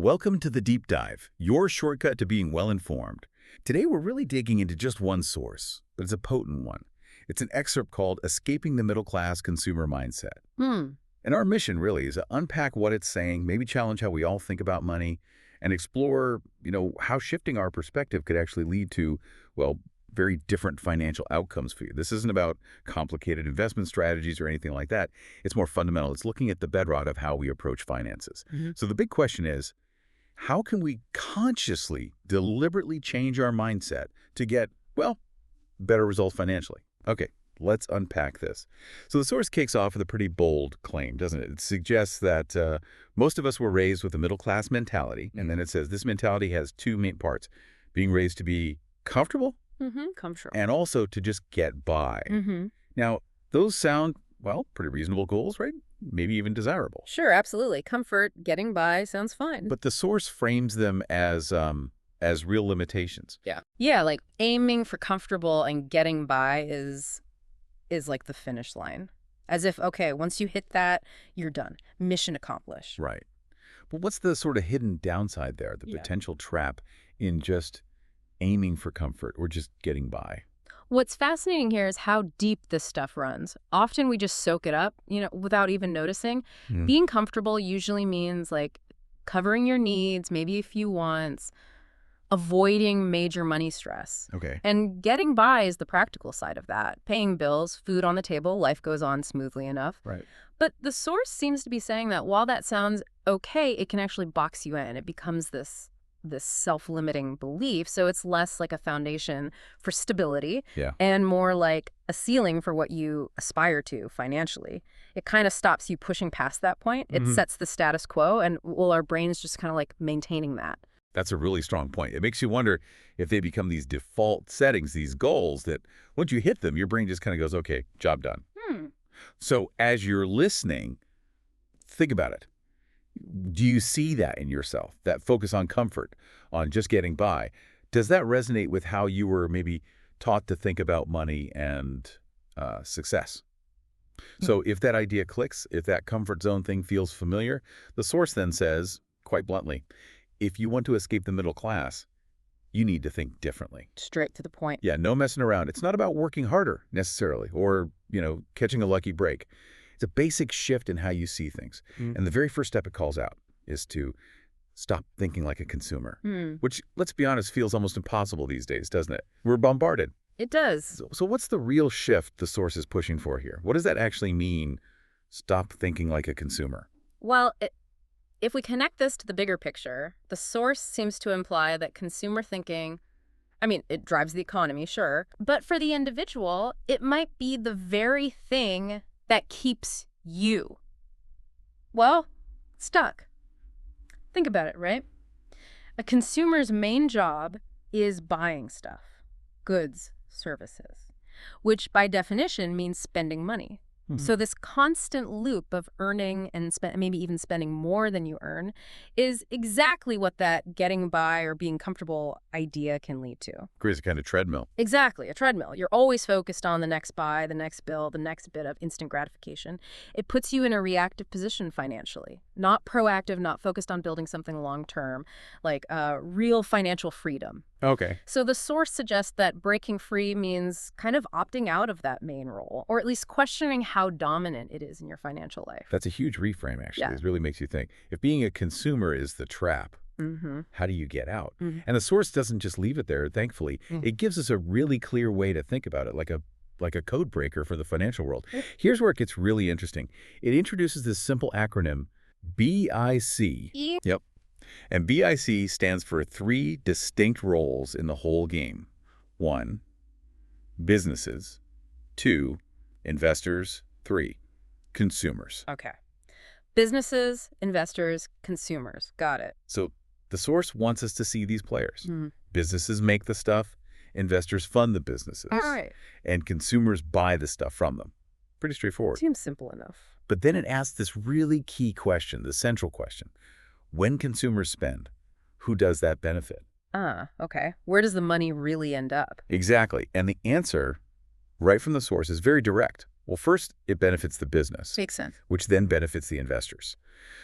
Welcome to the Deep Dive, your shortcut to being well-informed. Today we're really digging into just one source, but it's a potent one. It's an excerpt called Escaping the Middle-Class Consumer Mindset. And our mission really is to unpack what it's saying, maybe challenge how we all think about money, and explore, how shifting our perspective could actually lead to, well, very different financial outcomes for you. This isn't about complicated investment strategies or anything like that. It's more fundamental. It's looking at the bedrock of how we approach finances. So the big question is, how can we consciously, deliberately change our mindset to get, well, better results financially? Okay, let's unpack this. So the source kicks off with a pretty bold claim, doesn't it? It suggests that most of us were raised with a middle-class mentality, and then it says this mentality has two main parts: being raised to be comfortable, comfortable, and also to just get by. Now, those sound, well, pretty reasonable goals, right? Maybe even desirable. Sure, absolutely. Comfort, getting by sounds fine. But the source frames them as real limitations. Yeah, like aiming for comfortable and getting by is like the finish line. As if, okay, once you hit that, you're done. Mission accomplished. Right. But what's the sort of hidden downside there, the potential trap in just aiming for comfort or just getting by? What's fascinating here is how deep this stuff runs. Often we just soak it up, without even noticing. Being comfortable usually means like covering your needs, maybe a few wants, avoiding major money stress. Okay. And getting by is the practical side of that. Paying bills, food on the table, life goes on smoothly enough. Right. But the source seems to be saying that while that sounds okay, it can actually box you in. It becomes this self-limiting belief. So it's less like a foundation for stability and more like a ceiling for what you aspire to financially. It kind of stops you pushing past that point. It sets the status quo, and our brain's just kind of like maintaining that. That's a really strong point. It makes you wonder if they become these default settings, these goals that once you hit them, your brain just kind of goes, okay, job done. So as you're listening, think about it. Do you see that in yourself, that focus on comfort, on just getting by? Does that resonate with how you were maybe taught to think about money and success? So if that idea clicks, if that comfort zone thing feels familiar, the source then says, quite bluntly, if you want to escape the middle class, you need to think differently. Straight to the point. Yeah, no messing around. It's not about working harder necessarily or, catching a lucky break. It's a basic shift in how you see things. And the very first step it calls out is to stop thinking like a consumer, which, let's be honest, feels almost impossible these days, doesn't it? We're bombarded. It does. So what's the real shift the source is pushing for here? What does that actually mean, stop thinking like a consumer? Well, if we connect this to the bigger picture, the source seems to imply that consumer thinking, it drives the economy, sure, but for the individual, it might be the very thing that keeps you, well, stuck. Think about it, right? A consumer's main job is buying stuff, goods, services, which by definition means spending money. So this constant loop of earning and maybe even spending more than you earn is exactly what that getting by or being comfortable idea can lead to. Creates a kind of treadmill. Exactly, a treadmill. You're always focused on the next buy, the next bill, the next bit of instant gratification. It puts you in a reactive position financially, not proactive, not focused on building something long-term, like real financial freedom. Okay. So the source suggests that breaking free means kind of opting out of that main role, or at least questioning how dominant it is in your financial life. That's a huge reframe, actually. Yeah. It really makes you think. If being a consumer is the trap, how do you get out? And the source doesn't just leave it there, thankfully. It gives us a really clear way to think about it, like a code breaker for the financial world. Here's where it gets really interesting. It introduces this simple acronym, BIC. Yep. And BIC stands for 3 distinct roles in the whole game. 1, businesses. 2, investors. 3, consumers. Okay. Businesses, investors, consumers. Got it. So the source wants us to see these players. Businesses make the stuff, investors fund the businesses, All right. and consumers buy the stuff from them. Pretty straightforward. Seems simple enough. But then it asks this really key question, the central question. When consumers spend, who does that benefit? Okay. Where does the money really end up? Exactly. And the answer, right from the source, is very direct. Well, first, it benefits the business, Makes sense. which then benefits the investors.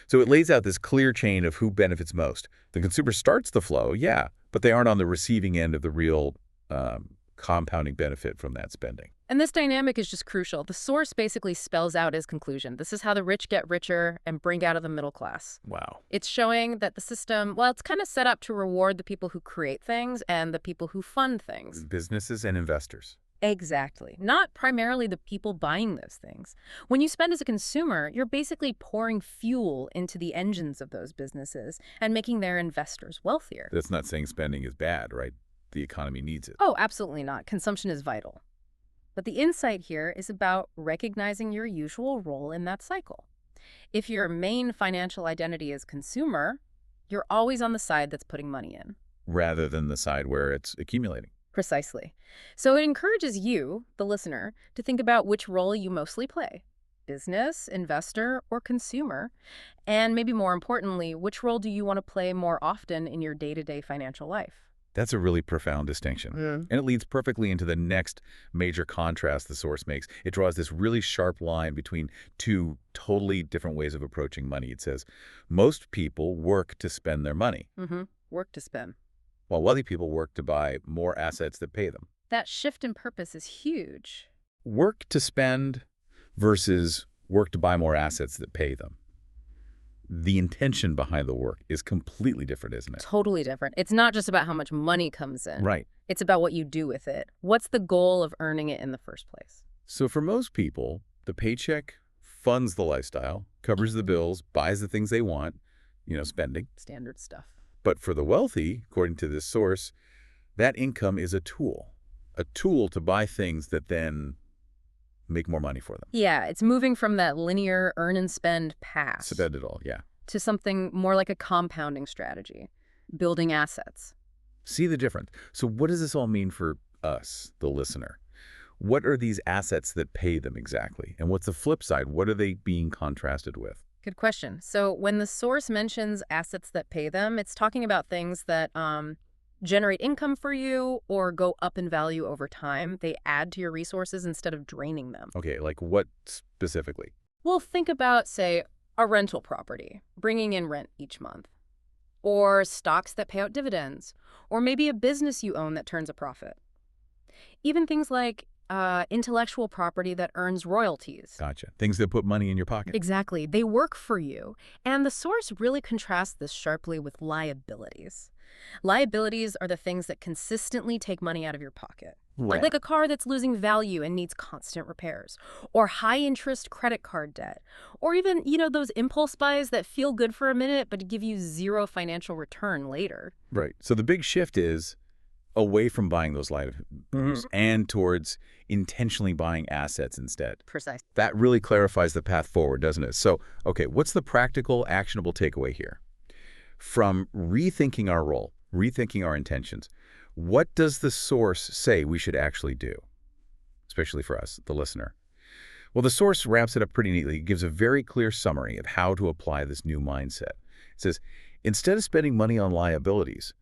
So it lays out this clear chain of who benefits most. The consumer starts the flow, yeah, but they aren't on the receiving end of the real compounding benefit from that spending. And this dynamic is just crucial. The source basically spells out his conclusion. This is how the rich get richer and bring out of the middle class. Wow. It's showing that the system, well, it's kind of set up to reward the people who create things and the people who fund things. Businesses and investors. Exactly. Not primarily the people buying those things. When you spend as a consumer, you're basically pouring fuel into the engines of those businesses and making their investors wealthier. That's not saying spending is bad, right? The economy needs it. Oh, absolutely not. Consumption is vital. But the insight here is about recognizing your usual role in that cycle. If your main financial identity is consumer, you're always on the side that's putting money in. Rather than the side where it's accumulating. Precisely. So it encourages you, the listener, to think about which role you mostly play. Business, investor, or consumer. And maybe more importantly, which role do you want to play more often in your day-to-day financial life? That's a really profound distinction. And it leads perfectly into the next major contrast the source makes. It draws this really sharp line between two totally different ways of approaching money. It says, most people work to spend their money. Work to spend. While wealthy people work to buy more assets that pay them. That shift in purpose is huge. Work to spend versus work to buy more assets that pay them. The intention behind the work is completely different, isn't it? Totally different. It's not just about how much money comes in. Right. It's about what you do with it. What's the goal of earning it in the first place? So for most people, the paycheck funds the lifestyle, covers the bills, buys the things they want, spending. Standard stuff. But for the wealthy, according to this source, that income is a tool to buy things that then make more money for them. Yeah, it's moving from that linear earn and spend path. Spend it all, yeah. To something more like a compounding strategy, building assets. See the difference. So what does this all mean for us, the listener? What are these assets that pay them exactly? And what's the flip side? What are they being contrasted with? Good question. So when the source mentions assets that pay them, it's talking about things that generate income for you or go up in value over time. They add to your resources instead of draining them. Okay, like what specifically? Well, think about, say, a rental property, bringing in rent each month, or stocks that pay out dividends, or maybe a business you own that turns a profit. Even things like intellectual property that earns royalties. Gotcha. Things that put money in your pocket. Exactly. They work for you. And the source really contrasts this sharply with liabilities. Liabilities are the things that consistently take money out of your pocket. Right. Like a car that's losing value and needs constant repairs, or high-interest credit card debt, or even, those impulse buys that feel good for a minute but give you zero financial return later. Right. So the big shift is away from buying those liabilities and towards intentionally buying assets instead. Precise. That really clarifies the path forward, doesn't it? So, okay, what's the practical, actionable takeaway here? From rethinking our role, rethinking our intentions, what does the source say we should actually do? Especially for us, the listener. Well, the source wraps it up pretty neatly. It gives a very clear summary of how to apply this new mindset. It says, instead of spending money on liabilities,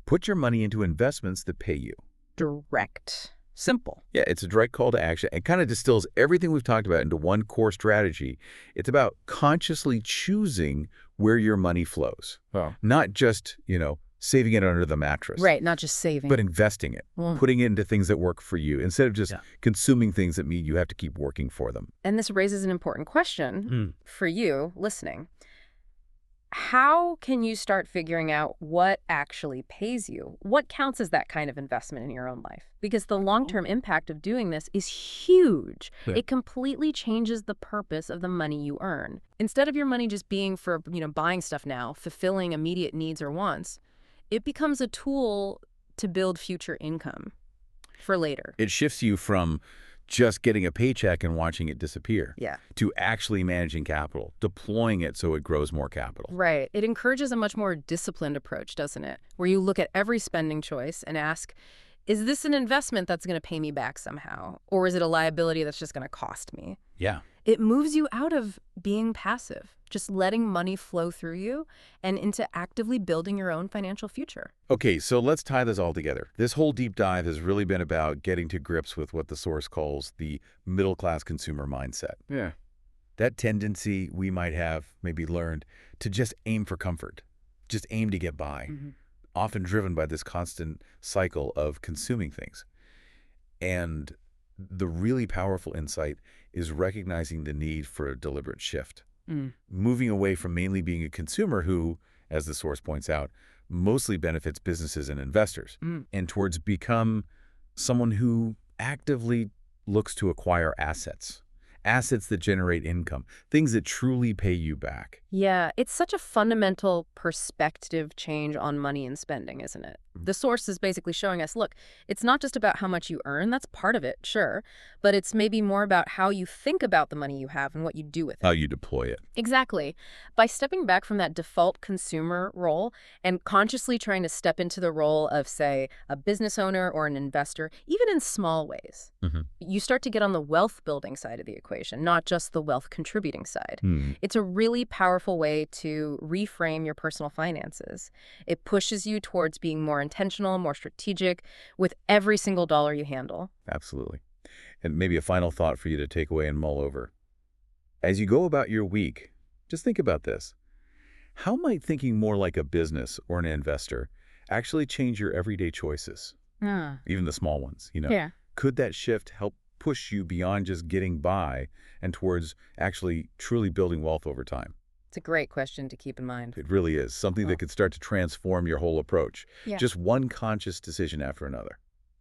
put your money into investments that pay you. Direct. Simple. Yeah, it's a direct call to action and kind of distills everything we've talked about into one core strategy. It's about consciously choosing where your money flows. Wow. Not just, saving it under the mattress. Right, not just saving. But investing it, putting it into things that work for you instead of just consuming things that mean you have to keep working for them. And this raises an important question for you listening. How can you start figuring out what actually pays you? What counts as that kind of investment in your own life? Because the long-term impact of doing this is huge. Yeah. It completely changes the purpose of the money you earn. Instead of your money just being for, buying stuff now, fulfilling immediate needs or wants, it becomes a tool to build future income for later. It shifts you from just getting a paycheck and watching it disappear to actually managing capital, deploying it so it grows more capital. Right. It encourages a much more disciplined approach, doesn't it? Where you look at every spending choice and ask, is this an investment that's going to pay me back somehow? Or is it a liability that's just going to cost me? Yeah. It moves you out of being passive, just letting money flow through you, and into actively building your own financial future. Okay, so let's tie this all together. This whole deep dive has really been about getting to grips with what the source calls the middle-class consumer mindset. Yeah. That tendency we might have maybe learned to just aim for comfort, just aim to get by, often driven by this constant cycle of consuming things. And the really powerful insight is recognizing the need for a deliberate shift, moving away from mainly being a consumer who, as the source points out, mostly benefits businesses and investors, and towards become someone who actively looks to acquire assets that generate income, things that truly pay you back. Yeah, it's such a fundamental perspective change on money and spending, isn't it? The source is basically showing us, look, it's not just about how much you earn, that's part of it, sure, but it's maybe more about how you think about the money you have and what you do with it. How you deploy it. Exactly. By stepping back from that default consumer role and consciously trying to step into the role of, say, a business owner or an investor, even in small ways, you start to get on the wealth building side of the equation, not just the wealth contributing side. It's a really powerful way to reframe your personal finances. It pushes you towards being more intentional, more strategic with every single dollar you handle. Absolutely. And maybe a final thought for you to take away and mull over. As you go about your week, just think about this. How might thinking more like a business or an investor actually change your everyday choices? Even the small ones, Yeah. Could that shift help push you beyond just getting by and towards actually truly building wealth over time? It's a great question to keep in mind. It really is. Something that could start to transform your whole approach. Yeah. Just one conscious decision after another.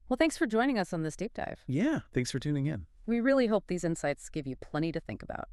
Well, thanks for joining us on this deep dive. Yeah, thanks for tuning in. We really hope these insights give you plenty to think about.